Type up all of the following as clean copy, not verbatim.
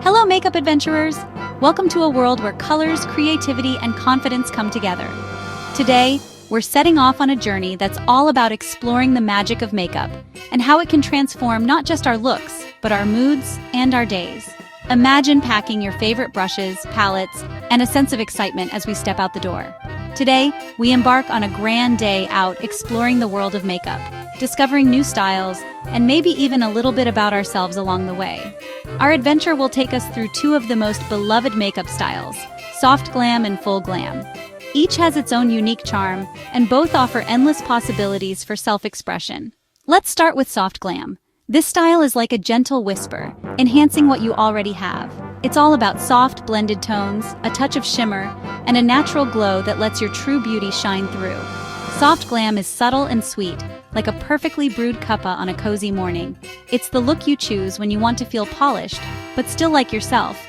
Hello, makeup adventurers! Welcome to a world where colors, creativity, and confidence come together. Today, we're setting off on a journey that's all about exploring the magic of makeup and how it can transform not just our looks, but our moods and our days. Imagine packing your favorite brushes, palettes, and a sense of excitement as we step out the door. Today, we embark on a grand day out exploring the world of makeup, discovering new styles, and maybe even a little bit about ourselves along the way. Our adventure will take us through two of the most beloved makeup styles, soft glam and full glam. Each has its own unique charm, and both offer endless possibilities for self-expression. Let's start with soft glam. This style is like a gentle whisper, enhancing what you already have. It's all about soft, blended tones, a touch of shimmer, and a natural glow that lets your true beauty shine through. Soft glam is subtle and sweet, like a perfectly brewed cuppa on a cozy morning. It's the look you choose when you want to feel polished, but still like yourself,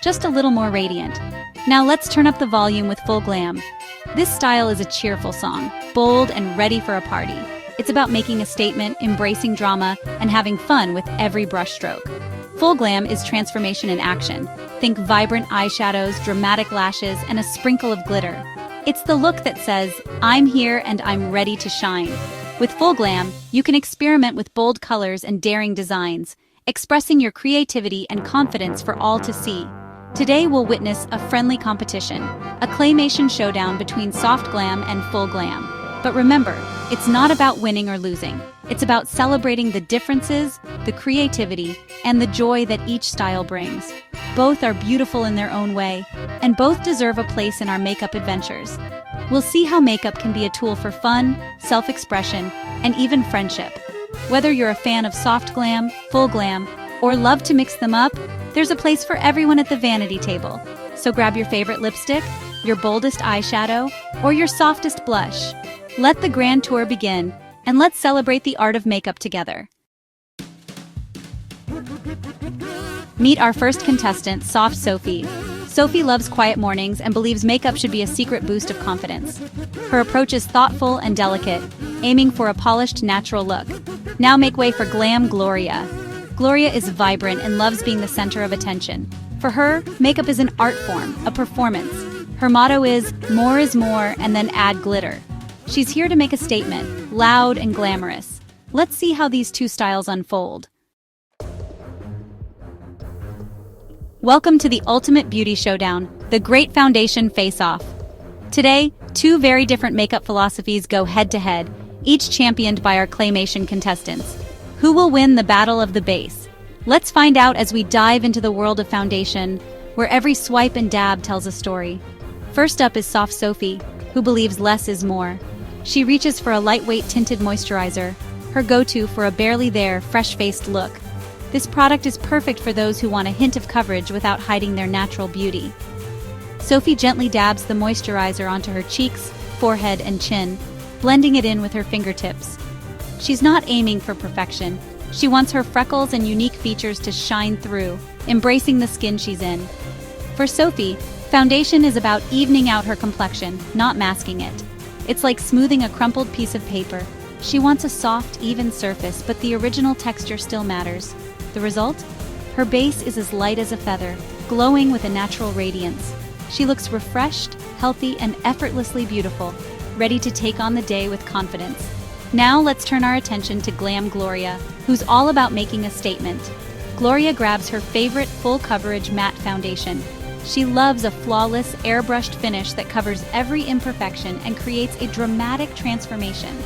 just a little more radiant. Now let's turn up the volume with full glam. This style is a cheerful song, bold and ready for a party. It's about making a statement, embracing drama, and having fun with every brushstroke. Full glam is transformation in action. Think vibrant eyeshadows, dramatic lashes, and a sprinkle of glitter. It's the look that says, I'm here and I'm ready to shine. With full glam, you can experiment with bold colors and daring designs, expressing your creativity and confidence for all to see. Today we'll witness a friendly competition, a claymation showdown between soft glam and full glam. But remember, it's not about winning or losing. It's about celebrating the differences, the creativity, and the joy that each style brings. Both are beautiful in their own way, and both deserve a place in our makeup adventures. We'll see how makeup can be a tool for fun, self-expression, and even friendship. Whether you're a fan of soft glam, full glam, or love to mix them up, there's a place for everyone at the vanity table. So grab your favorite lipstick, your boldest eyeshadow, or your softest blush. Let the grand tour begin, and let's celebrate the art of makeup together. Meet our first contestant, Soft Sophie. Sophie loves quiet mornings and believes makeup should be a secret boost of confidence. Her approach is thoughtful and delicate, aiming for a polished, natural look. Now make way for Glam Gloria. Gloria is vibrant and loves being the center of attention. For her, makeup is an art form, a performance. Her motto is, more is more, and then add glitter. She's here to make a statement, loud and glamorous. Let's see how these two styles unfold. Welcome to the ultimate beauty showdown, the Great Foundation Face-Off. Today, two very different makeup philosophies go head-to-head, each championed by our claymation contestants. Who will win the battle of the base? Let's find out as we dive into the world of foundation, where every swipe and dab tells a story. First up is Soft Sophie, who believes less is more. She reaches for a lightweight tinted moisturizer, her go-to for a barely there, fresh-faced look. This product is perfect for those who want a hint of coverage without hiding their natural beauty. Sophie gently dabs the moisturizer onto her cheeks, forehead, and chin, blending it in with her fingertips. She's not aiming for perfection. She wants her freckles and unique features to shine through, embracing the skin she's in. For Sophie, foundation is about evening out her complexion, not masking it. It's like smoothing a crumpled piece of paper. She wants a soft, even surface, but the original texture still matters. The result? Her base is as light as a feather, glowing with a natural radiance. She looks refreshed, healthy, and effortlessly beautiful, ready to take on the day with confidence. Now let's turn our attention to Glam Gloria, who's all about making a statement. Gloria grabs her favorite full-coverage matte foundation. She loves a flawless, airbrushed finish that covers every imperfection and creates a dramatic transformation.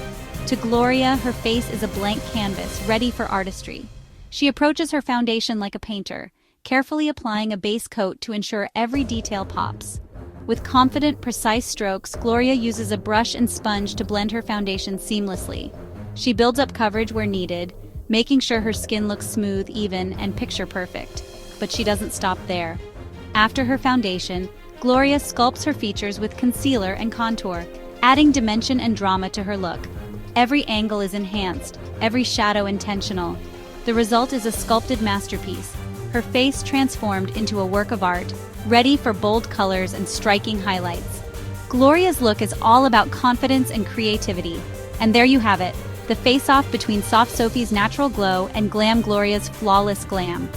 To Gloria, her face is a blank canvas, ready for artistry. She approaches her foundation like a painter, carefully applying a base coat to ensure every detail pops. With confident, precise strokes, Gloria uses a brush and sponge to blend her foundation seamlessly. She builds up coverage where needed, making sure her skin looks smooth, even, and picture-perfect. But she doesn't stop there. After her foundation, Gloria sculpts her features with concealer and contour, adding dimension and drama to her look. Every angle is enhanced, every shadow intentional. The result is a sculpted masterpiece, her face transformed into a work of art, ready for bold colors and striking highlights. Gloria's look is all about confidence and creativity. And there you have it, the face-off between Soft Sophie's natural glow and Glam Gloria's flawless glam.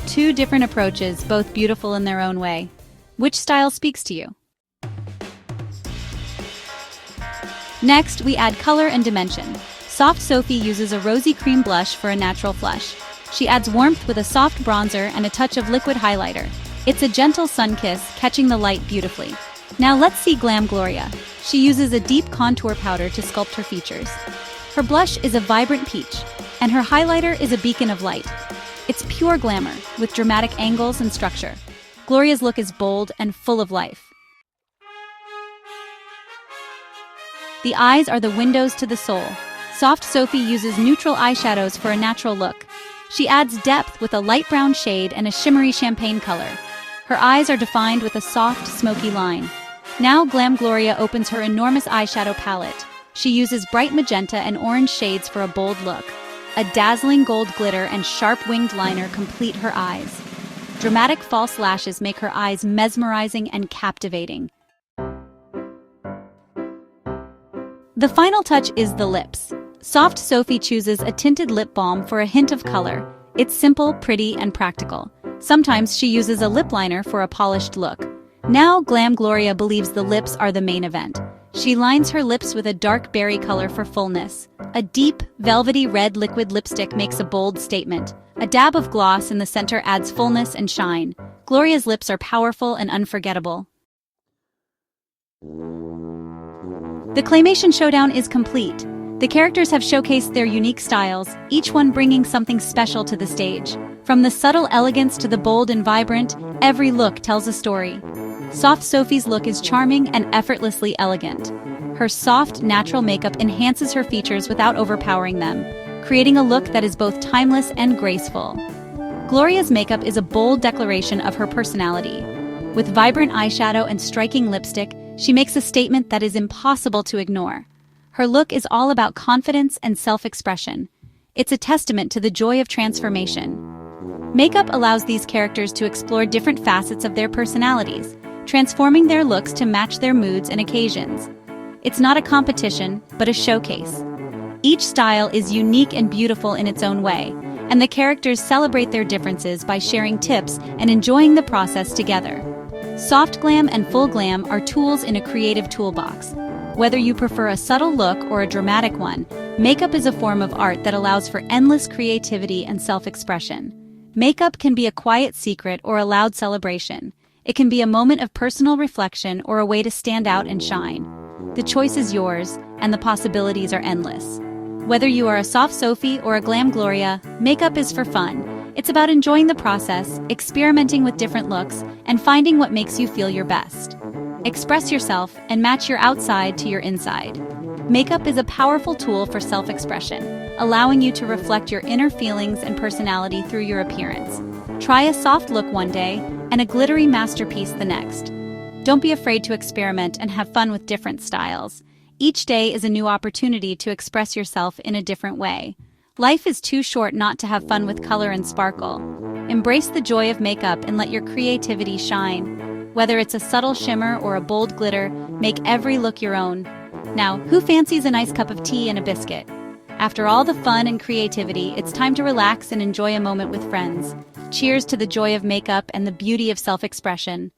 Two different approaches, both beautiful in their own way. Which style speaks to you? Next, we add color and dimension. Soft Sophie uses a rosy cream blush for a natural flush. She adds warmth with a soft bronzer and a touch of liquid highlighter. It's a gentle sun kiss, catching the light beautifully. Now let's see Glam Gloria. She uses a deep contour powder to sculpt her features. Her blush is a vibrant peach, and her highlighter is a beacon of light. It's pure glamour, with dramatic angles and structure. Gloria's look is bold and full of life. The eyes are the windows to the soul. Soft Sophie uses neutral eyeshadows for a natural look. She adds depth with a light brown shade and a shimmery champagne color. Her eyes are defined with a soft, smoky line. Now Glam Gloria opens her enormous eyeshadow palette. She uses bright magenta and orange shades for a bold look. A dazzling gold glitter and sharp winged liner complete her eyes. Dramatic false lashes make her eyes mesmerizing and captivating. The final touch is the lips. Soft Sophie chooses a tinted lip balm for a hint of color. It's simple, pretty, and practical. Sometimes she uses a lip liner for a polished look. Now Glam Gloria believes the lips are the main event. She lines her lips with a dark berry color for fullness. A deep, velvety red liquid lipstick makes a bold statement. A dab of gloss in the center adds fullness and shine. Gloria's lips are powerful and unforgettable. The claymation showdown is complete. The characters have showcased their unique styles, each one bringing something special to the stage. From the subtle elegance to the bold and vibrant, every look tells a story. Soft Sophie's look is charming and effortlessly elegant. Her soft, natural makeup enhances her features without overpowering them, creating a look that is both timeless and graceful. Gloria's makeup is a bold declaration of her personality. With vibrant eyeshadow and striking lipstick, she makes a statement that is impossible to ignore. Her look is all about confidence and self-expression. It's a testament to the joy of transformation. Makeup allows these characters to explore different facets of their personalities, transforming their looks to match their moods and occasions. It's not a competition, but a showcase. Each style is unique and beautiful in its own way, and the characters celebrate their differences by sharing tips and enjoying the process together. Soft glam and full glam are tools in a creative toolbox. Whether you prefer a subtle look or a dramatic one, makeup is a form of art that allows for endless creativity and self-expression. Makeup can be a quiet secret or a loud celebration. It can be a moment of personal reflection or a way to stand out and shine. The choice is yours, and the possibilities are endless. Whether you are a Soft Sophie or a Glam Gloria, makeup is for fun. It's about enjoying the process, experimenting with different looks, and finding what makes you feel your best. Express yourself and match your outside to your inside. Makeup is a powerful tool for self-expression, allowing you to reflect your inner feelings and personality through your appearance. Try a soft look one day and a glittery masterpiece the next. Don't be afraid to experiment and have fun with different styles. Each day is a new opportunity to express yourself in a different way. Life is too short not to have fun with color and sparkle. Embrace the joy of makeup and let your creativity shine. Whether it's a subtle shimmer or a bold glitter, make every look your own. Now, who fancies a nice cup of tea and a biscuit? After all the fun and creativity, it's time to relax and enjoy a moment with friends. Cheers to the joy of makeup and the beauty of self-expression.